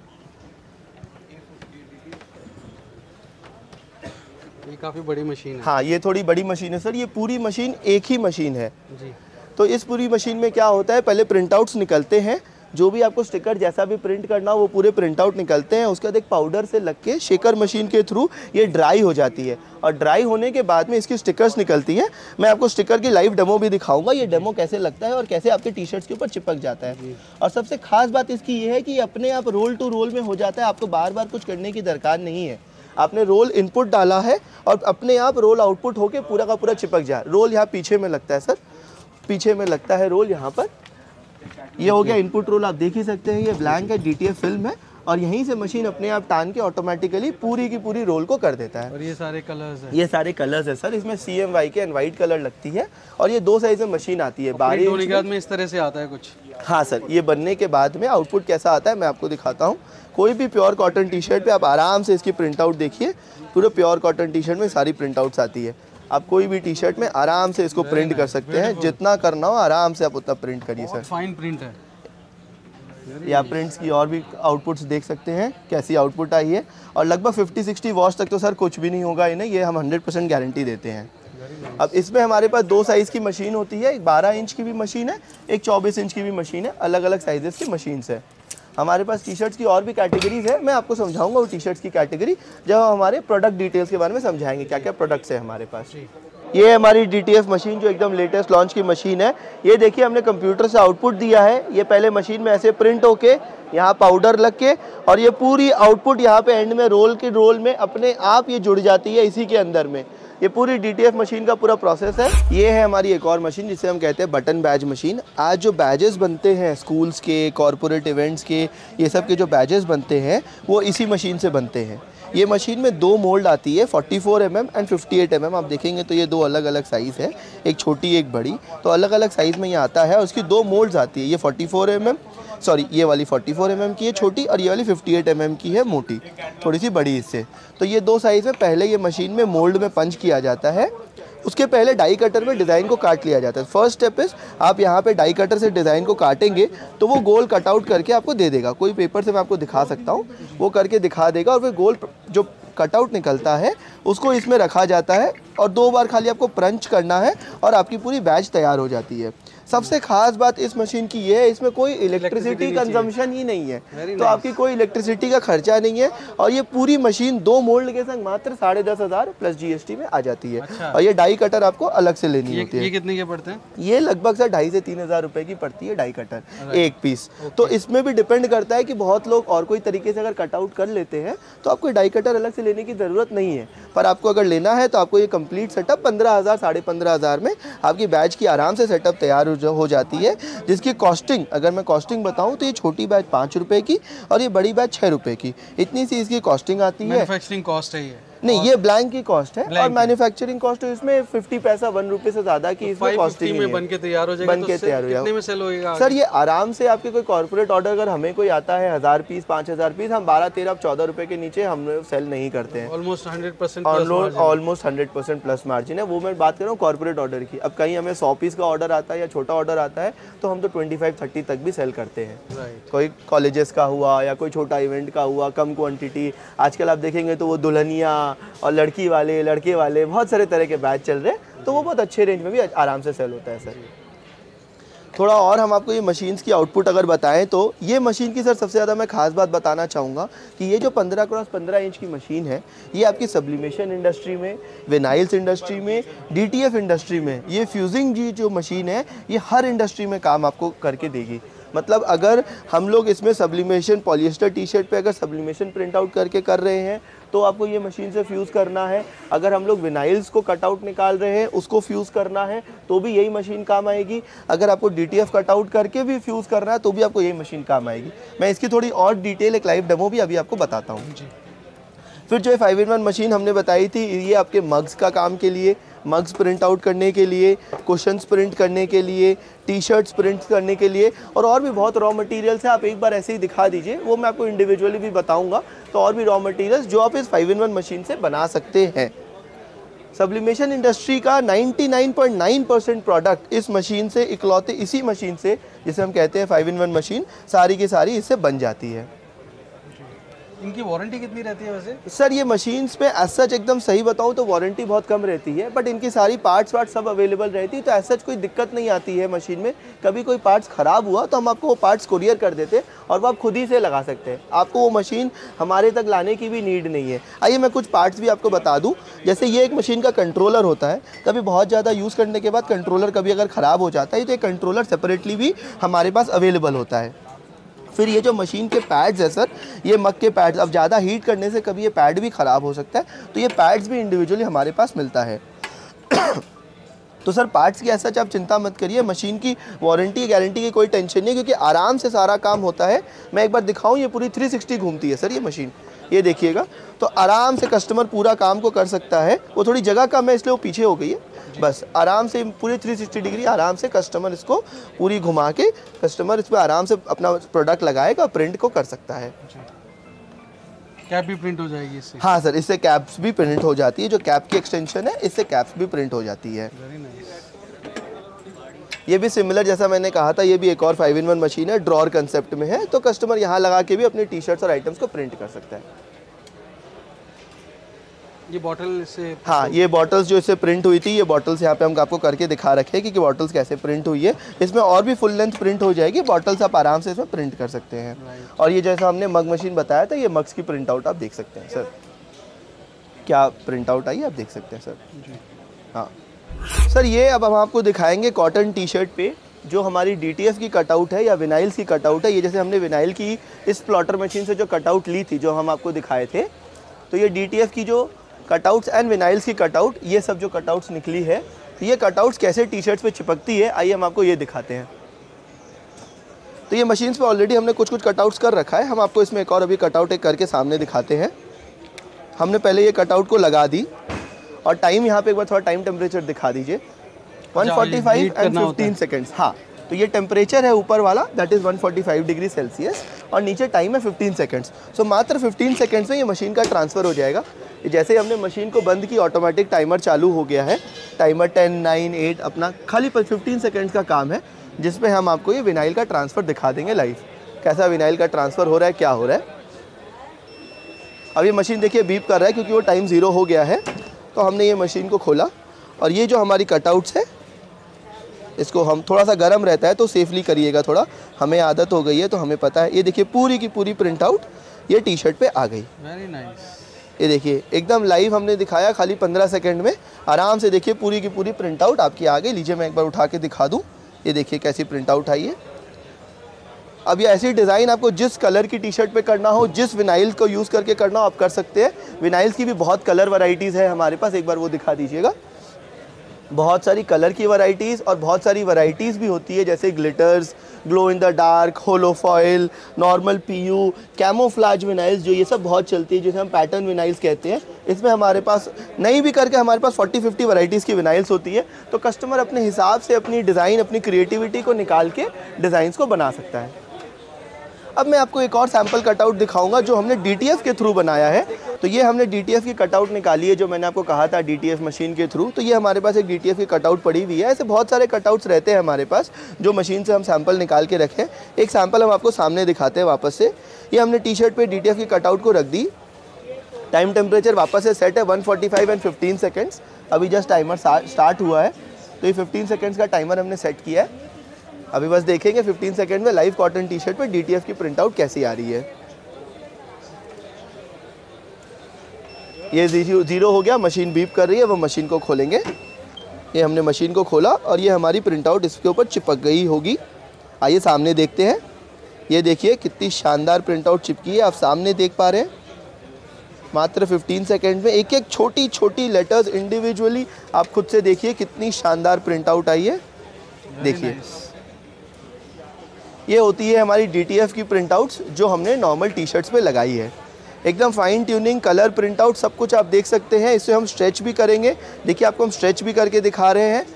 ये काफ़ी बड़ी मशीन है। हाँ, ये थोड़ी बड़ी मशीन है सर। ये पूरी मशीन एक ही मशीन है जी। तो इस पूरी मशीन में क्या होता है, पहले प्रिंट आउट्स निकलते हैं, जो भी आपको स्टिकर जैसा भी प्रिंट करना हो वो पूरे प्रिंट आउट निकलते हैं। उसके बाद एक पाउडर से लग के शेकर मशीन के थ्रू ये ड्राई हो जाती है, और ड्राई होने के बाद में इसकी स्टिकर्स निकलती है। मैं आपको स्टिकर की लाइव डेमो भी दिखाऊंगा, ये डेमो कैसे लगता है और कैसे आपके टी शर्ट्स के ऊपर चिपक जाता है। और सबसे खास बात इसकी ये है कि अपने आप रोल टू रोल में हो जाता है, आपको बार बार कुछ करने की दरकार नहीं है। आपने रोल इनपुट डाला है और अपने आप रोल आउटपुट होके पूरा का पूरा चिपक जाए। रोल यहाँ पीछे में लगता है सर, पीछे में लगता है रोल यहाँ पर। ये हो गया इनपुट रोल, आप देख ही सकते हैं, ये ब्लैंक है, DTF फिल्म है, और यहीं से मशीन अपने आप टान के ऑटोमेटिकली पूरी की पूरी रोल को कर देता है। और ये सारे कलर्स हैं? ये सारे कलर्स है सर, इसमें CMYK एंड वाइट कलर लगती है, और ये 2 साइज में मशीन आती है। 12 इंच के बाद में इस तरह से आता है कुछ? हाँ सर, ये बनने के बाद में आउटपुट कैसा आता है मैं आपको दिखाता हूँ। कोई भी प्योर कॉटन टी शर्ट पे आप आराम से इसकी प्रिंट आउट देखिए, पूरे प्योर कॉटन टी शर्ट में सारी प्रिंट आउट्स आती है। आप कोई भी टी शर्ट में आराम से इसको प्रिंट कर सकते हैं, जितना करना हो आराम से आप उतना प्रिंट करिए सर। फाइन प्रिंट है। या प्रिंट्स की और भी आउटपुट्स देख सकते हैं कैसी आउटपुट आई है, और लगभग 50-60 वॉश तक तो सर कुछ भी नहीं होगा इन्हें, ये हम 100% गारंटी देते हैं। अब इसमें हमारे पास 2 साइज़ की मशीन होती है, एक 12 इंच की भी मशीन है, एक 24 इंच की भी मशीन है, अलग अलग साइजेस की मशीन्स है। हमारे पास टी शर्ट्स की और भी कैटेगरीज है, मैं आपको समझाऊंगा वो टी शर्ट्स की कैटेगरी जब हम हमारे प्रोडक्ट डिटेल्स के बारे में समझाएंगे, क्या क्या प्रोडक्ट्स है हमारे पास। ये हमारी DTF मशीन जो एकदम लेटेस्ट लॉन्च की मशीन है। ये देखिए हमने कंप्यूटर से आउटपुट दिया है, ये पहले मशीन में ऐसे प्रिंट होके यहाँ पाउडर लग के, और ये पूरी आउटपुट यहाँ पे एंड में रोल के रोल में अपने आप ये जुड़ जाती है इसी के अंदर में। ये पूरी DTF मशीन का पूरा प्रोसेस है। ये है हमारी एक और मशीन जिसे हम कहते हैं बटन बैज मशीन। आज जो बैजेस बनते हैं स्कूल्स के, कॉर्पोरेट इवेंट्स के, ये सब के जो बैजेस बनते हैं वो इसी मशीन से बनते हैं। ये मशीन में 2 मोल्ड आती है, 44 mm एंड 58 mm। आप देखेंगे तो ये 2 अलग अलग साइज़ है, एक छोटी एक बड़ी, तो अलग अलग साइज़ में ये आता है। उसकी 2 मोल्ड्स आती है, ये 44 mm, सॉरी ये वाली 44 mm की है छोटी, और ये वाली 58 mm की है मोटी, थोड़ी सी बड़ी इससे। तो ये 2 साइज़ में पहले ये मशीन में मोल्ड में पंच किया जाता है, उसके पहले डाई कटर में डिज़ाइन को काट लिया जाता है। फर्स्ट स्टेप इज आप यहाँ पे डाई कटर से डिज़ाइन को काटेंगे तो वो गोल कटआउट करके आपको दे देगा। कोई पेपर से मैं आपको दिखा सकता हूँ, वो करके दिखा देगा, और फिर गोल जो कटआउट निकलता है उसको इसमें रखा जाता है, और 2 बार खाली आपको पंच करना है और आपकी पूरी बैच तैयार हो जाती है। सबसे खास बात इस मशीन की ये है, इसमें कोई इलेक्ट्रिसिटी कंजम्पशन ही नहीं है, तो आपकी कोई इलेक्ट्रिसिटी का खर्चा नहीं है। और ये पूरी मशीन 2 मोल्ड के संग मात्र 10,500 प्लस GST में आ जाती है। अच्छा। और ये डाई कटर आपको अलग से लेनी होती है। ये कितने के पड़ते हैं? ये लगभग सर 2,500 से 3,000 रुपए की पड़ती है डाई कटर एक पीस। तो इसमें भी डिपेंड करता है कि बहुत लोग और कोई तरीके से अगर कटआउट कर लेते हैं तो आपको डाई कटर अलग से लेने की ज़रूरत नहीं है। पर आपको अगर लेना है तो आपको ये कंप्लीट सेटअप 15,000 साढ़े 15,000 में आपकी बैच की आराम से सेटअप तैयार हो जाती है, जिसकी कॉस्टिंग अगर मैं कॉस्टिंग बताऊं तो ये छोटी बैच 5 रुपये की और ये बड़ी बैच 6 रुपये की, इतनी सी इसकी कॉस्टिंग आती है। मैन्युफैक्चरिंग कॉस्ट है ये? नहीं, ये ब्लैंक की कॉस्ट है और मैन्युफैक्चरिंग कॉस्ट इसमें 50 पैसा 1 रुपये से ज़्यादा की इसमें कॉस्टिंग में बन के तैयार हो जाएगा। बन के तैयार हो जाएगा। कितने में सेल होएगा सर? ये आराम से आपके कोई कॉर्पोरेट ऑर्डर अगर हमें कोई आता है 1000 पीस 5000 पीस, हम 12, 13, 14 रुपये के नीचे हम सेल नहीं करते हैं। ऑलमोस्ट 100% प्लस मार्जिन है। वो मैं बात कर रहा हूँ कॉर्पोरेट ऑर्डर की। अब कहीं हमें 100 पीस का ऑर्डर आता है या छोटा ऑर्डर आता है तो हम तो 25-30 तक भी सेल करते हैं। कोई कॉलेजेस का हुआ या कोई छोटा इवेंट का हुआ, कम क्वांटिटी। आजकल आप देखेंगे तो वो दुल्हनिया और लड़की वाले लड़के वाले बहुत सारे तरह के बैच चल रहे हैं, तो वो बहुत अच्छे रेंज में भी आराम से सेल होता है सर। थोड़ा और हम आपको ये मशीन्स की आउटपुट अगर बताएं तो ये मशीन की सर सबसे ज़्यादा मैं खास बात बताना चाहूँगा कि ये जो 15x15 इंच की मशीन है ये आपकी सब्लिमेशन इंडस्ट्री में, विनाइल्स इंडस्ट्री में, DTF इंडस्ट्री में, ये फ्यूजिंग जी जो मशीन है ये हर इंडस्ट्री में काम आपको करके देगी। मतलब अगर हम लोग इसमें सब्लिमेशन पॉलिएस्टर टी-शर्ट पे अगर सब्लिमेशन प्रिंट आउट करके कर रहे हैं तो आपको ये मशीन से फ्यूज़ करना है। अगर हम लोग विनाइल्स को कटआउट निकाल रहे हैं उसको फ्यूज़ करना है तो भी यही मशीन काम आएगी। अगर आपको DTF कटआउट करके भी फ्यूज़ करना है तो भी आपको यही मशीन काम आएगी। मैं इसकी थोड़ी और डिटेल एक लाइव डेमो भी अभी आपको बताता हूँ। फिर जो 5-in-1 मशीन हमने बताई थी ये आपके मग्स का काम के लिए, मग्स प्रिंट आउट करने के लिए, कुशन्स प्रिंट करने के लिए, टी-शर्ट्स प्रिंट करने के लिए और भी बहुत रॉ मटेरियल्स है। आप एक बार ऐसे ही दिखा दीजिए, वो मैं आपको इंडिविजुअली भी बताऊंगा। तो और भी रॉ मटेरियल्स जो आप इस 5-in-1 मशीन से बना सकते हैं। सब्लिमेशन इंडस्ट्री का 99.9% प्रोडक्ट इस मशीन से, इकलौते इसी मशीन से, जिसे हम कहते हैं 5-in-1 मशीन, सारी की सारी इससे बन जाती है। इनकी वारंटी कितनी रहती है वैसे? सर ये मशीन्स पे एज सच एकदम सही बताऊं तो वारंटी बहुत कम रहती है, बट इनकी सारी पार्ट्स सब अवेलेबल रहती है, तो एज सच कोई दिक्कत नहीं आती है मशीन में। कभी कोई पार्ट्स ख़राब हुआ तो हम आपको वो पार्ट्स कुरियर कर देते हैं और वो आप खुद ही से लगा सकते हैं। आपको वो मशीन हमारे तक लाने की भी नीड नहीं है। आइए मैं कुछ पार्ट्स भी आपको बता दूँ। जैसे ये एक मशीन का कंट्रोलर होता है, कभी बहुत ज़्यादा यूज़ करने के बाद कंट्रोलर कभी अगर ख़राब हो जाता है तो ये कंट्रोलर सेपरेटली भी हमारे पास अवेलेबल होता है। फिर ये जो मशीन के पैड्स है सर, ये मग के पैड्स, अब ज़्यादा हीट करने से कभी ये पैड भी ख़राब हो सकता है, तो ये पैड्स भी इंडिविजुअली हमारे पास मिलता है। तो सर पार्ट्स की ऐसा आप चिंता मत करिए, मशीन की वारंटी गारंटी की कोई टेंशन नहीं है, क्योंकि आराम से सारा काम होता है। मैं एक बार दिखाऊं, ये पूरी 360 घूमती है सर ये मशीन, ये देखिएगा। तो आराम से कस्टमर पूरा काम को कर सकता है। वो थोड़ी जगह कम है इसलिए वो पीछे हो गई है, बस आराम से पूरी 360 डिग्री आराम से कस्टमर इसको पूरी घुमा के कस्टमर इस पर आराम से अपना प्रोडक्ट लगाएगा, प्रिंट को कर सकता है। कैप भी प्रिंट हो जाएगी इससे? हाँ सर, इससे कैप्स भी प्रिंट हो जाती है। जो कैप की एक्सटेंशन है इससे कैप्स भी प्रिंट हो जाती है। ये भी सिमिलर जैसा मैंने कहा था, ये भी एक और 5-in-1 मशीन है, ड्रॉर कंसेप्ट में है, तो कस्टमर यहाँ लगा के भी अपने टी-शर्ट्स और आइटम्स को प्रिंट कर सकता है। ये बॉटल से, हाँ, ये बॉटल्स जो इससे प्रिंट हुई थी, ये बॉटल्स यहाँ पे हम आपको करके दिखा रखे हैं कि बॉटल्स कैसे प्रिंट हुई है। इसमें और भी फुल लेंथ प्रिंट हो जाएगी, बॉटल्स आप आराम से इसमें प्रिंट कर सकते हैं। और ये जैसा हमने मग मशीन बताया था, ये मग्स की प्रिंट आउट आप देख सकते हैं सर, क्या प्रिंट आउट आई आप देख सकते हैं सर। हाँ सर, ये अब हम आपको दिखाएंगे कॉटन टी-शर्ट पे जो हमारी DTF की कटआउट है या विनाइल्स की कटआउट है। ये जैसे हमने विनाइल की इस प्लॉटर मशीन से जो कटआउट ली थी, जो हम आपको दिखाए थे, तो ये DTF की जो कटआउट्स एंड विनाइल्स की कटआउट, ये सब जो कटआउट्स निकली है, तो ये कटआउट्स कैसे टी-शर्ट्स पे चिपकती है, आइए हम आपको ये दिखाते हैं। तो ये मशीन्स पे ऑलरेडी हमने कुछ कटआउट्स कर रखा है, हम आपको इसमें एक और अभी कटआउट एक करके सामने दिखाते हैं। हमने पहले ये कटआउट को लगा दी और टाइम यहाँ पे एक बार थोड़ा टाइम टेम्परेचर दिखा दीजिए, 145 एंड 15 सेकेंड्स। हाँ, तो ये टेम्परेचर है ऊपर वाला, दैट इज़ 145 डिग्री सेल्सियस, और नीचे टाइम है 15 सेकेंड्स। सो मात्र 15 सेकेंड्स में ये मशीन का ट्रांसफ़र हो जाएगा। जैसे ही हमने मशीन को बंद की, ऑटोमेटिक टाइमर चालू हो गया है। टाइमर 10, 9, 8 अपना खाली 15 सेकेंड्स का काम है, जिसमें हम आपको ये विनाइल का ट्रांसफ़र दिखा देंगे लाइव, कैसा विनाइल का ट्रांसफ़र हो रहा है, क्या हो रहा है। अब ये मशीन देखिए बीप कर रहा है क्योंकि वो टाइम 0 हो गया है। तो हमने ये मशीन को खोला और ये जो हमारी कटआउट्स है, इसको हम थोड़ा सा गर्म रहता है तो सेफली करिएगा, थोड़ा हमें आदत हो गई है तो हमें पता है। ये देखिए पूरी की पूरी प्रिंट आउट ये टी शर्ट पे आ गई। Very nice. ये देखिए एकदम लाइव हमने दिखाया, खाली 15 सेकंड में आराम से देखिए पूरी की पूरी प्रिंट आउट आपकी आ गई। लीजिए मैं एक बार उठा के दिखा दूँ, ये देखिए कैसी प्रिंट आउट आई है। अब ये ऐसी डिज़ाइन आपको जिस कलर की टी शर्ट पे करना हो, जिस विनाइल को यूज़ करके करना हो आप कर सकते हैं। विनाइल्स की भी बहुत कलर वैरायटीज़ है हमारे पास, एक बार वो दिखा दीजिएगा। बहुत सारी कलर की वैरायटीज़ और बहुत सारी वैरायटीज़ भी होती है, जैसे glitters, glow in the dark, holo foil, normal PU, camouflage vinyls, जो ये सब बहुत चलती है, जिसे हम पैटर्न विनाइल्स कहते हैं। इसमें हमारे पास नहीं भी करके हमारे पास 40-50 वैरायटीज़ की विनाइल्स होती है, तो कस्टमर अपने हिसाब से अपनी डिज़ाइन, अपनी क्रिएटिविटी को निकाल के डिज़ाइंस को बना सकता है। अब मैं आपको एक और सैम्पल कटआउट दिखाऊंगा जो हमने DTF के थ्रू बनाया है। तो ये हमने DTF की कटआउट निकाली है, जो मैंने आपको कहा था DTF मशीन के थ्रू। तो ये हमारे पास एक DTF की कटआउट पड़ी हुई है। ऐसे बहुत सारे कटआउट्स रहते हैं हमारे पास जो मशीन से हम सैम्पल निकाल के रखें। एक सैम्पल हम आपको सामने दिखाते हैं वापस से। ये हमने टी शर्ट पर DTF की कटआउट को रख दी। टाइम टेम्परेचर वापस से सेट है 145 एंड 15 सेकेंड्स। अभी जस्ट टाइमर स्टार्ट हुआ है, तो ये 15 सेकेंड्स का टाइमर हमने सेट किया है। अभी बस देखेंगे 15 सेकेंड में लाइव कॉटन टी शर्ट पे DTF की प्रिंट आउट कैसी आ रही है। ये 0 हो गया, मशीन बीप कर रही है, वो मशीन को खोलेंगे। ये हमने मशीन को खोला और ये हमारी प्रिंट आउट इसके ऊपर चिपक गई होगी। आइए सामने देखते हैं। ये देखिए कितनी शानदार प्रिंट आउट चिपकी है, आप सामने देख पा रहे हैं। मात्र 15 सेकेंड में एक एक छोटी छोटी लेटर्स इंडिविजुअली आप खुद से देखिए कितनी शानदार प्रिंट आउट आई है। देखिए ये होती है हमारी DTF की प्रिंट आउट्स जो हमने नॉर्मल टी शर्ट्स पे लगाई है। एकदम fine tuning, colour, print out सब कुछ आप देख सकते हैं। इससे हम स्ट्रेच भी करेंगे। देखिए आपको हम स्ट्रेच भी करके दिखा रहे हैं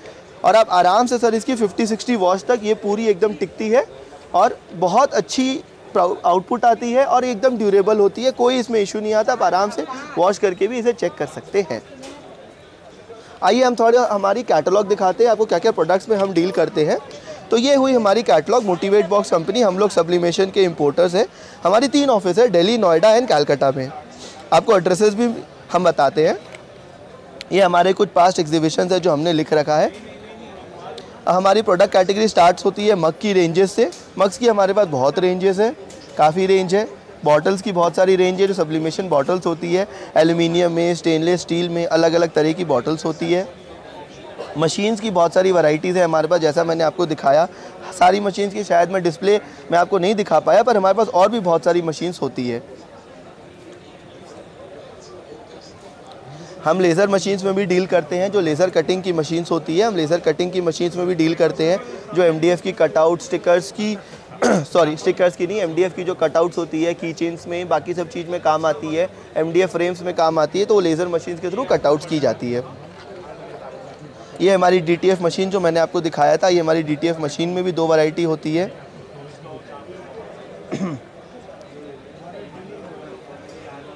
और आप आराम से सर इसकी 50-60 वॉश तक ये पूरी एकदम टिकती है और बहुत अच्छी आउटपुट आती है और एकदम ड्यूरेबल होती है। कोई इसमें इशू नहीं आता, आप आराम से वॉश करके भी इसे चेक कर सकते हैं। आइए हम थोड़ा हमारी कैटलॉग दिखाते हैं आपको क्या क्या प्रोडक्ट्स में हम डील करते हैं। तो ये हुई हमारी कैटलॉग। मोटिवेट बॉक्स कंपनी, हम लोग सब्लिमेशन के इंपोर्टर्स हैं। हमारी 3 ऑफिस है, दिल्ली, नोएडा एंड कलकत्ता में। आपको एड्रेसेस भी हम बताते हैं। ये हमारे कुछ पास्ट एग्जीबिशंस है जो हमने लिख रखा है। हमारी प्रोडक्ट कैटेगरी स्टार्ट्स होती है मग की रेंजेस से। मग्स की हमारे पास बहुत रेंजेस है, काफ़ी रेंज है। बॉटल्स की बहुत सारी रेंज है जो सब्लिमेशन बॉटल्स होती है। एल्यूमिनियम में, स्टेनलेस स्टील में अलग अलग तरह की बॉटल्स होती है। मशीन्स की बहुत सारी वैरायटीज़ है हमारे पास, जैसा मैंने आपको दिखाया। सारी मशीन्स की शायद मैं डिस्प्ले में आपको नहीं दिखा पाया, पर हमारे पास और भी बहुत सारी मशीन्स होती है। हम लेज़र मशीन्स में भी डील करते हैं, जो लेज़र कटिंग की मशीन्स होती है। हम लेज़र कटिंग की मशीन्स में भी डील करते हैं, जो MDF की कटआउट, स्टिकर्स की स्टिकर्स की नहीं, MDF की जो कटआउट्स होती है की चेन्स में, बाकी सब चीज़ में काम आती है। MDF फ्रेम्स में काम आती है, तो वो लेज़र मशीन्स के थ्रू कटआउट्स की जाती है। ये हमारी DTF मशीन जो मैंने आपको दिखाया था, ये हमारी DTF मशीन में भी 2 वैरायटी होती है।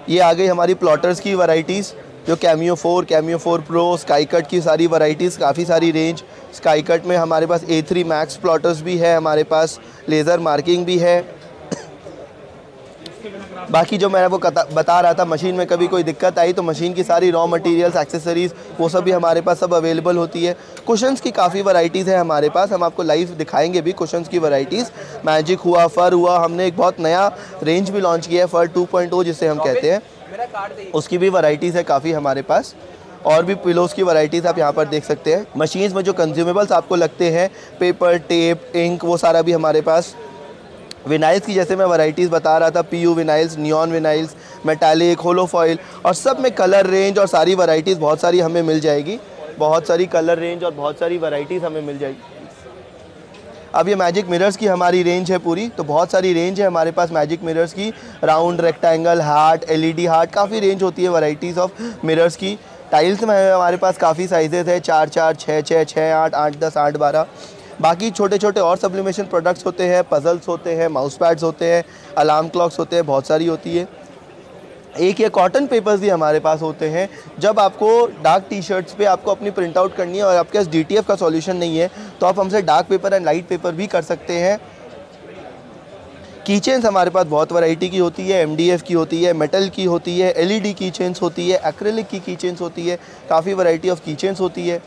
ये आ गई हमारी प्लॉटर्स की वैरायटीज़, जो कैमियो 4 प्रो, स्काई कट की सारी वैरायटीज़, काफ़ी सारी रेंज। स्काई कट में हमारे पास A3 मैक्स प्लॉटर्स भी है, हमारे पास लेज़र मार्किंग भी है। बाकी जो मैं आपको बता रहा था, मशीन में कभी कोई दिक्कत आई तो मशीन की सारी रॉ मटेरियल्स, एक्सेसरीज़, वो सब भी हमारे पास सब अवेलेबल होती है। कुशन्स की काफ़ी वैरायटीज़ है हमारे पास, हम आपको लाइव दिखाएंगे भी कुशन्स की वैरायटीज़। मैजिक हुआ, फर हुआ, हमने एक बहुत नया रेंज भी लॉन्च किया है, फर 2.0 जिसे हम कहते हैं, उसकी भी वैरायटीज़ है काफ़ी हमारे पास। और भी पिलोज़ की वैरायटीज़ आप यहाँ पर देख सकते हैं। मशीन्स में जो कंज्यूमेबल्स आपको लगते हैं, पेपर, टेप, इंक, वो सारा भी हमारे पास। विनाइल्स की जैसे मैं वैरायटीज़ बता रहा था, PU विनाइल्स, नियॉन विनाइल्स, मेटालिक, होलो फॉइल, और सब में कलर रेंज और सारी वैरायटीज़ बहुत सारी हमें मिल जाएगी। बहुत सारी कलर रेंज और बहुत सारी वैरायटीज़ हमें मिल जाएगी। अब ये मैजिक मिरर्स की हमारी रेंज है पूरी, तो बहुत सारी रेंज है हमारे पास मैजिक मिरर्स की। Round, rectangle, heart, LED heart, काफ़ी रेंज होती है वैरायटीज़ ऑफ मिरर्स की। टाइल्स में हमारे पास काफ़ी साइजेज़ है, 4-4, 6-6, 6-8, 8-10, 8-12। बाकी छोटे छोटे और सब्लिमेशन प्रोडक्ट्स होते हैं, पजल्स होते हैं, माउस पैड्स होते हैं, अलार्म क्लॉक्स होते हैं, बहुत सारी होती है। एक ये कॉटन पेपर्स भी हमारे पास होते हैं। जब आपको डार्क टी शर्ट्स पे आपको अपनी प्रिंट आउट करनी है और आपके पास DTF का सॉल्यूशन नहीं है, तो आप हमसे dark paper and light paper भी कर सकते हैं। कीचेन्स हमारे पास बहुत वैरायटी की होती है, MDF की होती है, मेटल की होती है, LED कीचेन्स होती है, एक्रेलिक की कीचेन्स होती है, काफ़ी वैरायटी ऑफ कीचेन्स होती है।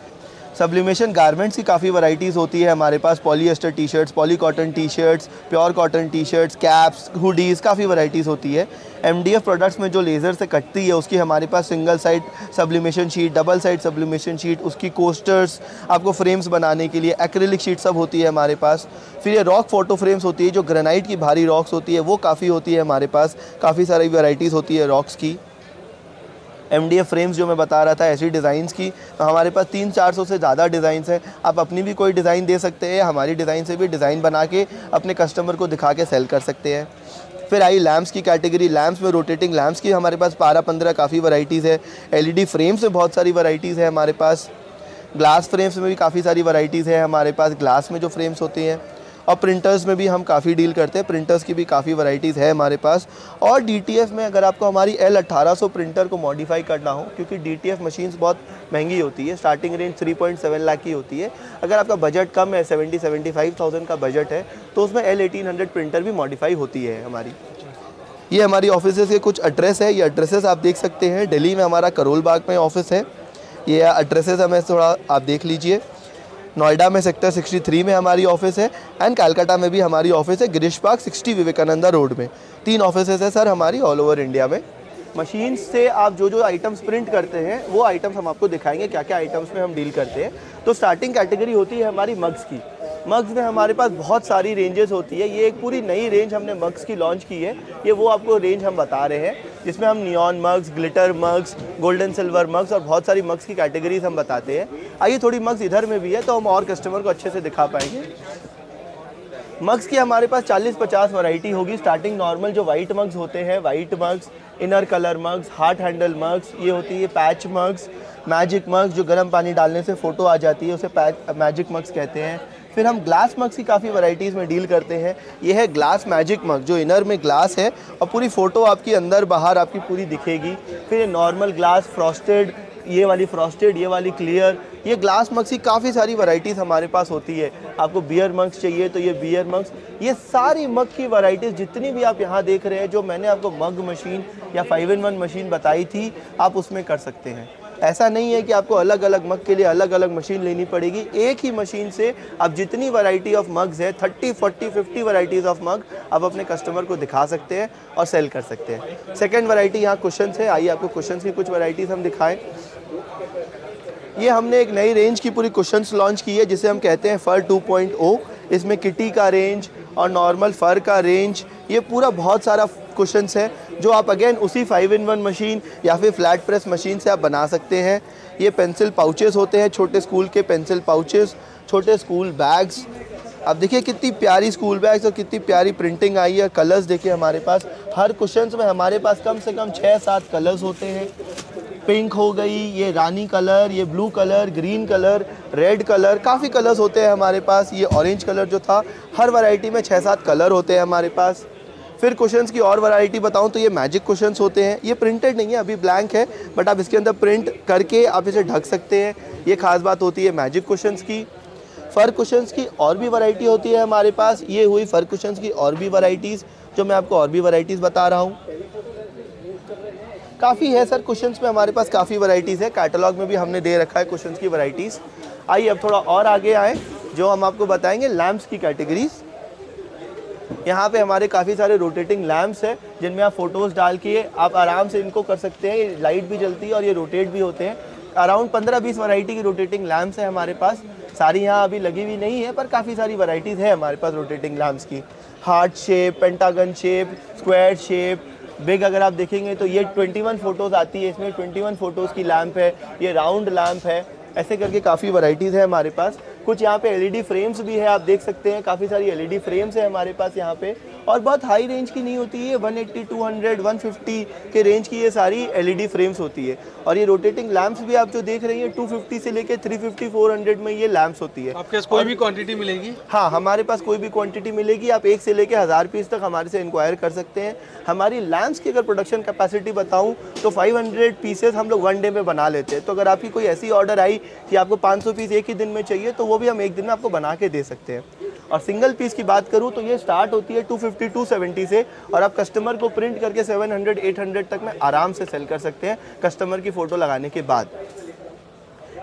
सब्लिमेशन गारमेंट्स की काफ़ी वैरायटीज़ होती है हमारे पास, polyester T shirts, poly cotton T shirts, pure cotton T shirts, caps, hoodies, काफ़ी वैरायटीज़ होती है। MDF प्रोडक्ट्स में जो लेज़र से कटती है उसकी हमारे पास single side sublimation sheet, double side sublimation sheet, उसकी कोस्टर्स, आपको फ्रेम्स बनाने के लिए एक्रिलिक शीट सब होती है हमारे पास। फिर ये रॉक फोटो फ्रेम्स होती है, जो ग्रेनाइट की भारी रॉक्स होती है वो काफ़ी होती है हमारे पास, काफ़ी सारी वैरायटीज़ होती है रॉक्स की। MDF फ्रेम्स जो मैं बता रहा था ऐसी डिज़ाइंस की, तो हमारे पास 300-400 से ज़्यादा डिज़ाइंस हैं। आप अपनी भी कोई डिज़ाइन दे सकते हैं, हमारी डिज़ाइन से भी डिज़ाइन बना के अपने कस्टमर को दिखा के सेल कर सकते हैं। फिर आई लैम्प्स की कैटेगरी। लैम्प्स में रोटेटिंग लैम्प्स की हमारे पास 12-15 काफ़ी वैरायटीज़ है। LED फ्रेम्स में बहुत सारी वैरायटीज़ है हमारे पास। ग्लास फ्रेम्स में भी काफ़ी सारी वैरायटीज़ है हमारे पास, ग्लास में जो फ्रेम्स होते हैं। और प्रिंटर्स में भी हम काफ़ी डील करते हैं, प्रिंटर्स की भी काफ़ी वैरायटीज़ है हमारे पास। और DTF में अगर आपको हमारी L1800 प्रिंटर को मॉडिफाई करना हो, क्योंकि DTF मशीन्स बहुत महंगी होती है, स्टार्टिंग रेंज 3.7 लाख की होती है। अगर आपका बजट कम है, 70-75,000 का बजट है, तो उसमें L1800 प्रिंटर भी मॉडिफाई होती है हमारी। ये हमारी ऑफिस के कुछ एड्रेस है, ये एड्रेसेस आप देख सकते हैं। दिल्ली में हमारा करोल बाग में ऑफिस है, ये एड्रेसेस हमें थोड़ा आप देख लीजिए। नोएडा में सेक्टर 63 में हमारी ऑफिस है, एंड कलकत्ता में भी हमारी ऑफिस है, गिरीश पार्क 60 विवेकानंदा रोड में। 3 ऑफिस है सर हमारी ऑल ओवर इंडिया में। मशीन से आप जो जो आइटम्स प्रिंट करते हैं वो आइटम्स हम आपको दिखाएंगे, क्या क्या आइटम्स में हम डील करते हैं। तो स्टार्टिंग कैटेगरी होती है हमारी मग्स की। मग्स में हमारे पास बहुत सारी रेंजेस होती है। ये एक पूरी नई रेंज हमने मग्स की लॉन्च की है, ये वो आपको रेंज हम बता रहे हैं, जिसमें हम neon mugs, glitter mugs, golden silver mugs और बहुत सारी मग्स की कैटेगरीज हम बताते हैं। आइए थोड़ी मग्स इधर में भी है तो हम और कस्टमर को अच्छे से दिखा पाएंगे। मग्स की हमारे पास 40-50 वैरायटी होगी। स्टार्टिंग नॉर्मल जो वाइट मग्स होते हैं, white mugs, inner colour mugs, heart handle mugs, ये होती है पैच मग्स, मैजिक मग्स जो गर्म पानी डालने से फ़ोटो आ जाती है, उसे मैजिक मग्स कहते हैं। फिर हम ग्लास मग्स की काफ़ी वैरायटीज़ में डील करते हैं। ये है ग्लास मैजिक मग, जो इनर में ग्लास है और पूरी फ़ोटो आपकी अंदर बाहर आपकी पूरी दिखेगी। फिर ये नॉर्मल ग्लास, फ्रॉस्टेड, ये वाली फ्रॉस्टेड, ये वाली क्लियर, ये ग्लास मग्स की काफ़ी सारी वैरायटीज़ हमारे पास होती है। आपको बियर मग्स चाहिए तो ये बियर मग्स, ये सारी मग की वैरायटीज़ जितनी भी आप यहाँ देख रहे हैं, जो मैंने आपको मग मशीन या 5-in-1 मशीन बताई थी, आप उसमें कर सकते हैं। ऐसा नहीं है कि आपको अलग अलग मग के लिए अलग अलग मशीन लेनी पड़ेगी। एक ही मशीन से आप जितनी वैरायटी ऑफ मग्स है, 30, 40, 50 वैरायटीज़ ऑफ मग आप अपने कस्टमर को दिखा सकते हैं और सेल कर सकते हैं। सेकेंड वैरायटी यहाँ कुशन्स है। आइए आपको कुशन्स की कुछ वैरायटीज़ हम दिखाएं। ये हमने एक नई रेंज की पूरी कुशन्स लॉन्च की है, जिसे हम कहते हैं फर 2.0। इसमें किटी का रेंज और नॉर्मल फर का रेंज, ये पूरा बहुत सारा कुशन्स है जो आप अगेन उसी 5-in-1 मशीन या फिर फ्लैट प्रेस मशीन से आप बना सकते हैं। ये पेंसिल पाउचेस होते हैं, छोटे स्कूल के पेंसिल पाउचेस, छोटे स्कूल बैग्स। अब देखिए कितनी प्यारी स्कूल बैग्स और कितनी प्यारी प्रिंटिंग आई है। कलर्स देखिए हमारे पास, हर कुशन्स में हमारे पास कम से कम 6-7 कलर्स होते हैं। पिंक हो गई, ये रानी कलर, ये blue colour, green colour, red colour, काफ़ी कलर्स होते हैं हमारे पास। ये ऑरेंज कलर जो था, हर वैरायटी में 6-7 कलर होते हैं हमारे पास। फिर कुशन्स की और वैरायटी बताऊं तो ये मैजिक कुशन्स होते हैं। ये प्रिंटेड नहीं है, अभी ब्लैंक है, बट आप इसके अंदर प्रिंट करके आप इसे ढक सकते हैं। ये खास बात होती है मैजिक कुशन्स की। फर कुशन्स की और भी वैरायटी होती है हमारे पास। ये हुई फर कुशन्स की और भी वैरायटीज़, जो मैं आपको और भी वैरायटीज़ बता रहा हूँ। काफ़ी है सर कुशन्स में हमारे पास, काफ़ी वैरायटीज़ है। कैटलॉग में भी हमने दे रखा है कुशन्स की वैरायटीज़। आइए अब थोड़ा और आगे आए, जो हम आपको बताएंगे लैम्प्स की कैटेगरीज। यहाँ पे हमारे काफ़ी सारे रोटेटिंग लैम्प्स हैं, जिनमें आप फ़ोटोज़ डाल के आप आराम से इनको कर सकते हैं। ये लाइट भी जलती है और ये रोटेट भी होते हैं। अराउंड 15-20 वैरायटी की रोटेटिंग लैम्प्स है हमारे पास। सारी यहाँ अभी लगी हुई नहीं है, पर काफ़ी सारी वैरायटीज़ है हमारे पास रोटेटिंग लैम्प्स की। Heart shape, pentagon shape, square shape, big अगर आप देखेंगे तो ये 21 फ़ोटोज़ आती है, इसमें 21 फ़ोटोज़ की लैम्प है। ये राउंड लैम्प है। ऐसे करके काफ़ी वैरायटीज़ है हमारे पास। कुछ यहाँ पे LED फ्रेम्स भी है, आप देख सकते हैं काफ़ी सारी LED फ्रेम्स है हमारे पास यहाँ पे। और बहुत हाई रेंज की नहीं होती है, 180, 200, 150 के रेंज की ये सारी LED फ्रेम्स होती है। और ये रोटेटिंग लैम्प्स भी आप जो देख रही हैं 250 से लेके 350, 400 में ये लैम्प्स होती है। आपके पास कोई भी क्वांटिटी मिलेगी? हाँ, हमारे पास कोई भी क्वांटिटी मिलेगी। आप 1 से लेके 1000 पीस तक हमारे से इंक्वायर कर सकते हैं। हमारी लैम्प्स की अगर प्रोडक्शन कैपेसिटी बताऊं तो 500 पीसेस हम लोग 1 डे में बना लेते हैं। तो अगर आपकी कोई ऐसी ऑर्डर आई कि आपको 500 पीस एक ही दिन में चाहिए, तो वो भी हम एक दिन में आपको बना के दे सकते हैं। और सिंगल पीस की बात करूं तो ये स्टार्ट होती है 250, 270 से, और आप कस्टमर को प्रिंट करके 700, 800 तक में आराम से सेल कर सकते हैं कस्टमर की फ़ोटो लगाने के बाद।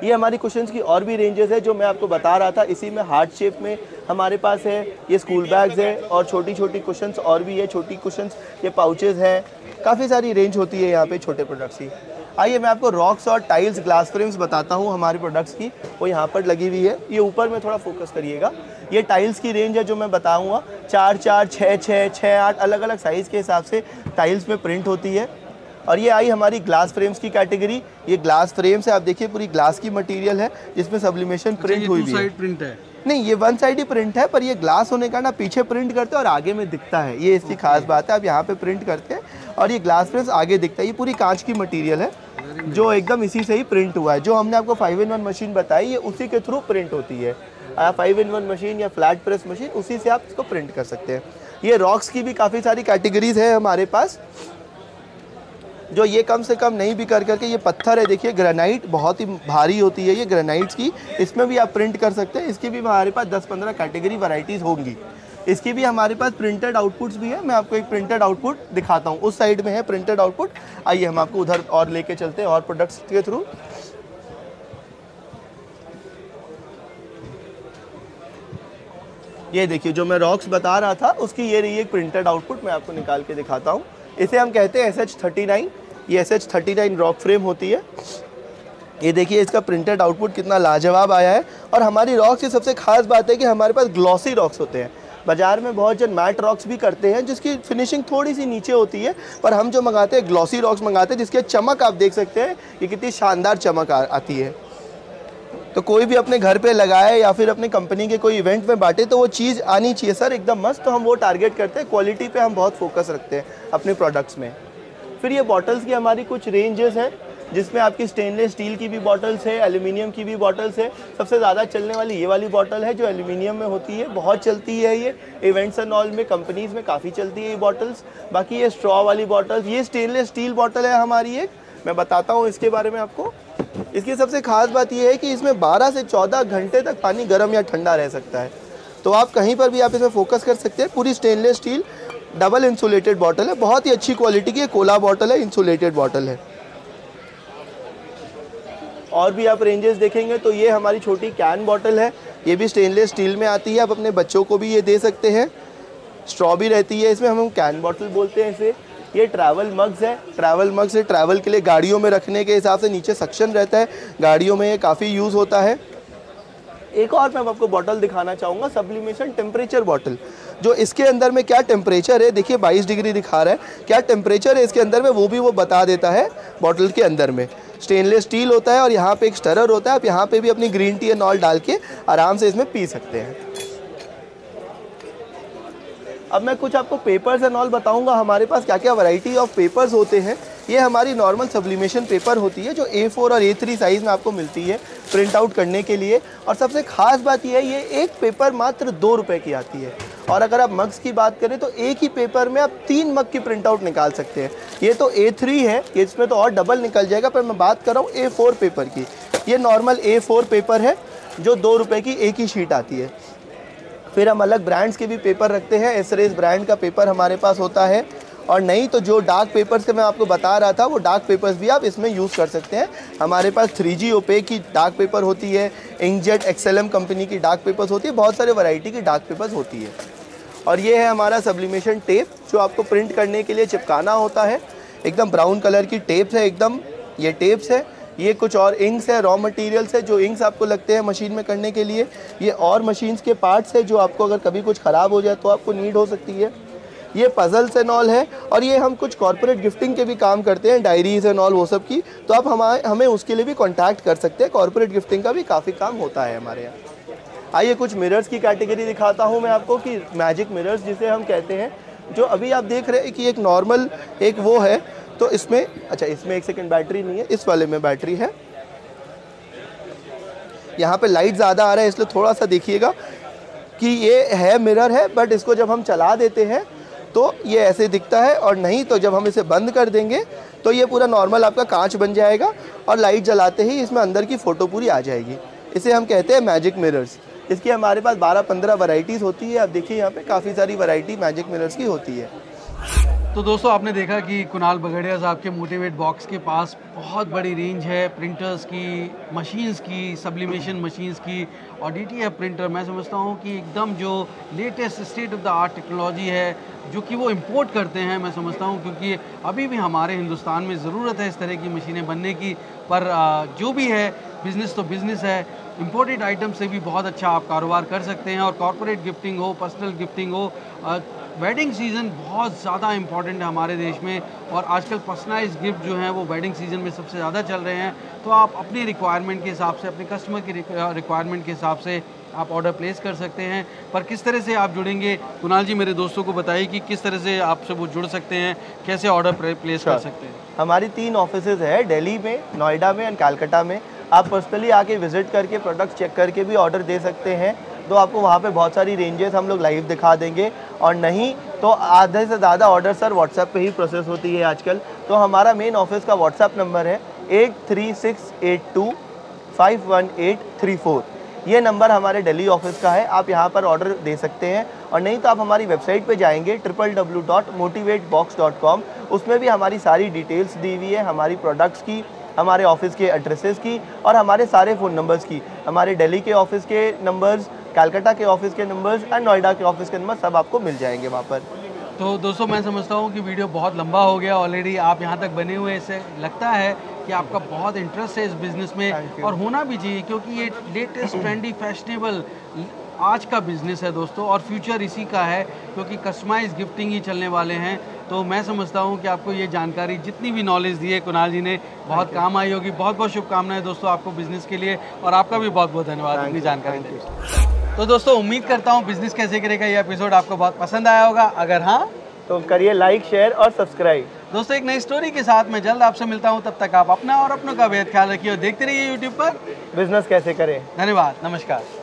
ये हमारी कुशन्स की और भी रेंजेस है जो मैं आपको बता रहा था। इसी में हार्ट शेप में हमारे पास है, ये स्कूल बैग्स है और छोटी छोटी कुशन्स और भी है, छोटी कुशन्स, ये पाउचेज़ हैं, काफ़ी सारी रेंज होती है यहाँ पे छोटे प्रोडक्ट्स की। आइए मैं आपको रॉक्स और टाइल्स ग्लास फ्रेम्स बताता हूँ हमारे प्रोडक्ट्स की, वो यहाँ पर लगी हुई है। ये ऊपर में थोड़ा फोकस करिएगा। ये टाइल्स की रेंज है जो मैं बताऊँगा, 4 4 6 6 6 8 अलग अलग साइज़ के हिसाब से टाइल्स में प्रिंट होती है। और ये आई हमारी ग्लास फ्रेम्स की कैटेगरी। ये ग्लास फ्रेम्स है, आप देखिए पूरी ग्लास की मटेरियल है जिसमें सब्लिमेशन प्रिंट हुई हुई है। प्रिंट है नहीं, ये वन साइड ही प्रिंट है, पर ये ग्लास होने का ना पीछे प्रिंट करते हैं और आगे में दिखता है, ये इसकी खास बात है। आप यहाँ पे प्रिंट करते हैं और ये ग्लास फ्रेम्स आगे दिखता है। ये पूरी कांच की मटेरियल है जो एकदम इसी से ही प्रिंट हुआ है। जो हमने आपको 5-in-1 मशीन बताई, ये उसी के थ्रू प्रिंट होती है। 5-in-1 मशीन या फ्लैट प्रेस मशीन, उसी से आप इसको प्रिंट कर सकते हैं। ये रॉक्स की भी काफ़ी सारी कैटेगरीज है हमारे पास, जो ये कम से कम नहीं भी कर करके, ये पत्थर है, देखिए ग्रेनाइट बहुत ही भारी होती है ये ग्रेनाइट्स की, इसमें भी आप प्रिंट कर सकते हैं। इसकी भी हमारे पास 10-15 कैटेगरी वैरायटीज़ होंगी। इसकी भी हमारे पास प्रिंटेड आउटपुट्स भी है। मैं आपको एक प्रिंटेड आउटपुट दिखाता हूँ, उस साइड में है प्रिंटेड आउटपुट। आइए हम आपको उधर और लेके चलते हैं और प्रोडक्ट्स के थ्रू। ये देखिए जो मैं रॉक्स बता रहा था उसकी ये रही एक प्रिंटेड आउटपुट, मैं आपको निकाल के दिखाता हूँ। इसे हम कहते हैं SH39। ये SH39 रॉक फ्रेम होती है। ये देखिए इसका प्रिंटेड आउटपुट कितना लाजवाब आया है। और हमारी रॉक्स की सबसे खास बात है कि हमारे पास ग्लॉसी रॉक्स होते हैं। बाज़ार में बहुत जन मैट रॉक्स भी करते हैं जिसकी फिनिशिंग थोड़ी सी नीचे होती है, पर हम जो मंगाते हैं ग्लॉसी रॉक्स मंगाते हैं जिसकी चमक आप देख सकते हैं कि कितनी शानदार चमक आती है। तो कोई भी अपने घर पे लगाए या फिर अपने कंपनी के कोई इवेंट में बांटे तो वो चीज़ आनी चाहिए सर एकदम मस्त। तो हम वो टारगेट करते हैं, क्वालिटी पे हम बहुत फोकस रखते हैं अपने प्रोडक्ट्स में। फिर ये बॉटल्स की हमारी कुछ रेंजेस हैं जिसमें आपकी स्टेनलेस स्टील की भी बॉटल्स है, एल्यूमिनियम की भी बॉटल्स है। सबसे ज़्यादा चलने वाली ये वाली बॉटल है जो एल्यूमिनियम में होती है, बहुत चलती है ये इवेंट्स एंड ऑल में, कंपनीज़ में काफ़ी चलती है ये बॉटल्स। बाकी ये स्ट्रॉ वाली बॉटल्स, ये स्टेनलेस स्टील बॉटल है हमारी एक, मैं बताता हूँ इसके बारे में आपको। इसकी सबसे खास बात यह है कि इसमें 12 से 14 घंटे तक पानी गर्म या ठंडा रह सकता है। तो आप कहीं पर भी आप इसमें फोकस कर सकते हैं। पूरी stainless steel double insulated bottle है, बहुत ही अच्छी क्वालिटी की कोला बॉटल है, इंसुलेटेड बॉटल है। और भी आप रेंजेस देखेंगे तो ये हमारी छोटी कैन बॉटल है, ये भी स्टेनलेस स्टील में आती है। आप अपने बच्चों को भी ये दे सकते हैं। स्ट्रॉ भी रहती है इसमें, हम कैन बॉटल बोलते हैं इसे। ये ट्रैवल मग्स है, ट्रैवल मग्स है, ट्रैवल के लिए गाड़ियों में रखने के हिसाब से नीचे सक्शन रहता है, गाड़ियों में ये काफ़ी यूज़ होता है। एक और मैं आपको बॉटल दिखाना चाहूँगा, सब्लिमेशन टेम्परेचर बॉटल। जो इसके अंदर में क्या टेम्परेचर है, देखिए 22 डिग्री दिखा रहा है, क्या टेम्परेचर है इसके अंदर में वो भी वो बता देता है बॉटल के अंदर में। स्टेनलेस स्टील होता है और यहाँ पे एक स्टरर होता है, आप यहाँ पे भी अपनी ग्रीन टी एंड ऑल डाल के आराम से इसमें पी सकते हैं। अब मैं कुछ आपको पेपर्स एंड ऑल बताऊंगा हमारे पास क्या क्या वैरायटी ऑफ पेपर्स होते हैं। ये हमारी नॉर्मल सब्लिमेशन पेपर होती है जो A4 और A3 साइज़ में आपको मिलती है प्रिंट आउट करने के लिए। और सबसे ख़ास बात यह है ये एक पेपर मात्र 2 रुपये की आती है। और अगर आप मग्स की बात करें तो एक ही पेपर में आप 3 मग की प्रिंट आउट निकाल सकते हैं। ये तो A3 है, इसमें तो और डबल निकल जाएगा, पर मैं बात कर रहा हूँ A4 पेपर की। ये नॉर्मल A4 पेपर है जो 2 रुपये की एक ही शीट आती है। फिर हम अलग ब्रांड्स के भी पेपर रखते हैं, एसरेस ब्रांड का पेपर हमारे पास होता है। और नहीं तो जो डार्क पेपर्स के मैं आपको बता रहा था वो डार्क पेपर्स भी आप इसमें यूज़ कर सकते हैं। हमारे पास 3G ओपेक की डार्क पेपर होती है, इंकजेट XLM कंपनी की डार्क पेपर्स होती है, बहुत सारे वैरायटी की डार्क पेपर्स होती है। और ये है हमारा सब्लिमेशन टेप जो आपको प्रिंट करने के लिए चिपकाना होता है। एकदम ब्राउन कलर की टेप्स है, एकदम ये टेप्स है। ये कुछ और इंक्स है, रॉ मटेरियल्स है जो इंक्स आपको लगते हैं मशीन में करने के लिए। ये और मशीन्स के पार्ट्स है जो आपको अगर कभी कुछ ख़राब हो जाए तो आपको नीड हो सकती है। ये पजल्स एंड ऑल है। और ये हम कुछ कॉर्पोरेट गिफ्टिंग के भी काम करते हैं, डायरीज एंड ऑल वो सब की, तो आप हमें उसके लिए भी कॉन्टैक्ट कर सकते हैं। कॉर्पोरेट गिफ्टिंग का भी काफ़ी काम होता है हमारे यहाँ। आइए कुछ मिरर्स की कैटेगरी दिखाता हूँ मैं आपको कि मैजिक मिरर्स जिसे हम कहते हैं, जो अभी आप देख रहे हैं कि एक नॉर्मल एक वो है, तो इसमें अच्छा इसमें 1 सेकंड बैटरी नहीं है, इस वाले में बैटरी है। यहाँ पे लाइट ज़्यादा आ रहा है इसलिए थोड़ा सा देखिएगा कि ये है मिरर है, बट इसको जब हम चला देते हैं तो ये ऐसे दिखता है, और नहीं तो जब हम इसे बंद कर देंगे तो ये पूरा नॉर्मल आपका कांच बन जाएगा और लाइट जलाते ही इसमें अंदर की फ़ोटो पूरी आ जाएगी। इसे हम कहते हैं मैजिक मिरर्स। इसकी हमारे पास 12-15 वैरायटीज़ होती है। आप देखिए यहाँ पे काफ़ी सारी वैरायटी मैजिक मिरर्स की होती है। तो दोस्तों आपने देखा कि कुणाल बगड़िया साहब के मोटिवेट बॉक्स के पास बहुत बड़ी रेंज है प्रिंटर्स की, मशीन्स की, सब्लिमेशन मशीन्स की और DTF प्रिंटर। मैं समझता हूँ कि एकदम जो latest state of the art technology है जो कि वो इंपोर्ट करते हैं, मैं समझता हूँ, क्योंकि अभी भी हमारे हिंदुस्तान में ज़रूरत है इस तरह की मशीनें बनने की। पर जो भी है बिज़नेस तो बिज़नेस है, इंपोर्टेड आइटम से भी बहुत अच्छा आप कारोबार कर सकते हैं। और कॉर्पोरेट गिफ्टिंग हो, पर्सनल गिफ्टिंग हो, वेडिंग सीज़न बहुत ज़्यादा इंपॉर्टेंट है हमारे देश में और आजकल पर्सनलाइज्ड गिफ्ट जो हैं वो वेडिंग सीज़न में सबसे ज़्यादा चल रहे हैं। तो आप अपनी रिक्वायरमेंट के हिसाब से, अपने कस्टमर की रिक्वायरमेंट के हिसाब से आप ऑर्डर प्लेस कर सकते हैं। पर किस तरह से आप जुड़ेंगे, कुणाल जी मेरे दोस्तों को बताइए कि किस तरह से आपसे वो जुड़ सकते हैं, कैसे ऑर्डर प्लेस कर सकते हैं। हमारी 3 ऑफिसेज है, दिल्ली में, नोएडा में एंड कलकत्ता में। आप पर्सनली आके विजिट करके प्रोडक्ट चेक करके भी ऑर्डर दे सकते हैं। तो आपको वहाँ पे बहुत सारी रेंजेस हम लोग लाइव दिखा देंगे, और नहीं तो आधे से ज़्यादा ऑर्डर सर व्हाट्सएप पे ही प्रोसेस होती है आजकल। तो हमारा मेन ऑफिस का व्हाट्सएप नंबर है 8368251834। ये नंबर हमारे दिल्ली ऑफिस का है, आप यहाँ पर ऑर्डर दे सकते हैं। और नहीं तो आप हमारी वेबसाइट पे जाएंगे www.motivatebox.com, उसमें भी हमारी सारी डिटेल्स दी हुई है, हमारी प्रोडक्ट्स की, हमारे ऑफिस के एड्रेसेस की और हमारे सारे फ़ोन नंबर्स की। हमारे दिल्ली के ऑफिस के नंबर्स, कलकत्ता के ऑफिस के नंबर्स एंड नोएडा के ऑफिस के नंबर सब आपको मिल जाएंगे वहाँ पर। तो दोस्तों मैं समझता हूँ कि वीडियो बहुत लंबा हो गया ऑलरेडी, आप यहाँ तक बने हुए, इससे लगता है कि आपका बहुत इंटरेस्ट है इस बिज़नेस में और होना भी चाहिए, क्योंकि ये लेटेस्ट ट्रेंडी फैशनेबल आज का बिज़नेस है दोस्तों और फ्यूचर इसी का है, क्योंकि कस्टमाइज गिफ्टिंग ही चलने वाले हैं। तो मैं समझता हूँ कि आपको ये जानकारी, जितनी भी नॉलेज दी है कुणाल जी ने, बहुत काम आई होगी। बहुत बहुत शुभकामनाएं दोस्तों आपको बिज़नेस के लिए, और आपका भी बहुत बहुत धन्यवाद अपनी जानकारी देने के लिए। तो दोस्तों उम्मीद करता हूँ बिज़नेस कैसे करेगा ये एपिसोड आपको बहुत पसंद आया होगा। अगर हाँ तो करिए लाइक, शेयर और सब्सक्राइब। दोस्तों एक नई स्टोरी के साथ मैं जल्द आपसे मिलता हूँ, तब तक आप अपना और अपनों का बेहद ख्याल रखिए और देखते रहिए यूट्यूब पर बिजनेस कैसे करें। धन्यवाद, नमस्कार।